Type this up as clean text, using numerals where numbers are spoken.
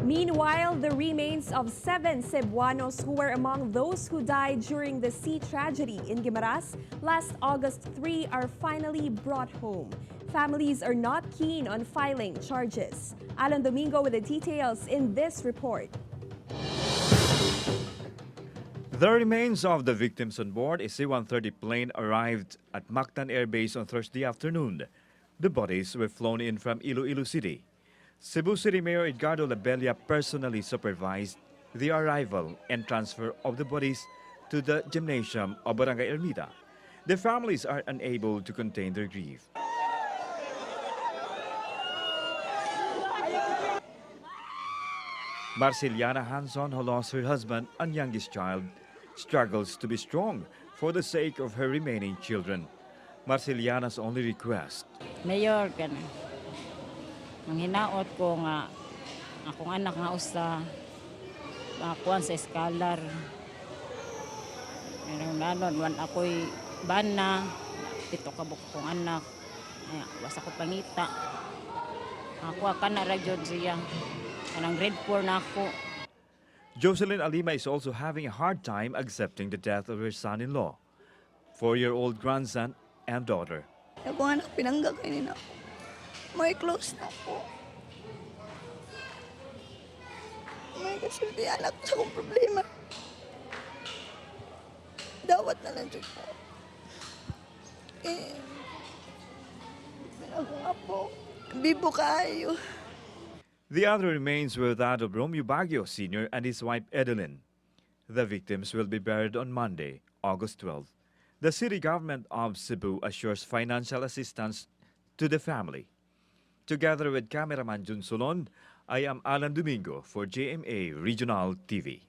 Meanwhile, the remains of 7 Cebuanos who were among those who died during the sea tragedy in Guimaras last August 3 are finally brought home. Families are not keen on filing charges. Alan Domingo with the details in this report. The remains of the victims on board a C-130 plane arrived at Mactan Air Base on Thursday afternoon. The bodies were flown in from Iloilo City. Cebu City Mayor Edgardo Labella personally supervised the arrival and transfer of the bodies to the gymnasium of Barangay Ermita. The families are unable to contain their grief. Marceliana Hanson, who lost her husband and youngest child, struggles to be strong for the sake of her remaining children. Marceliana's only request: Mayor, manghinaot ko nga akong anak nga usa makuan sa scholar. Nanon wan ako'y bana, pito ka buko kong anak. Ay, basta ko pangita. Ako ka na ra jud siya. Kanang grade 4 na ako. Jocelyn Alima is also having a hard time accepting the death of her son-in-law, 4-year-old grandson and daughter. Ako anak pinanggagay nila ako. May close na ako. May kasulti anak sa akong problema. Dawat na lang dyan po. Pinagong apo. Bibo kayo. The other remains were that of Romeo Baguio Sr. and his wife Edeline. The victims will be buried on Monday, August 12. The city government of Cebu assures financial assistance to the family. Together with cameraman Jun Solon, I am Alan Domingo for GMA Regional TV.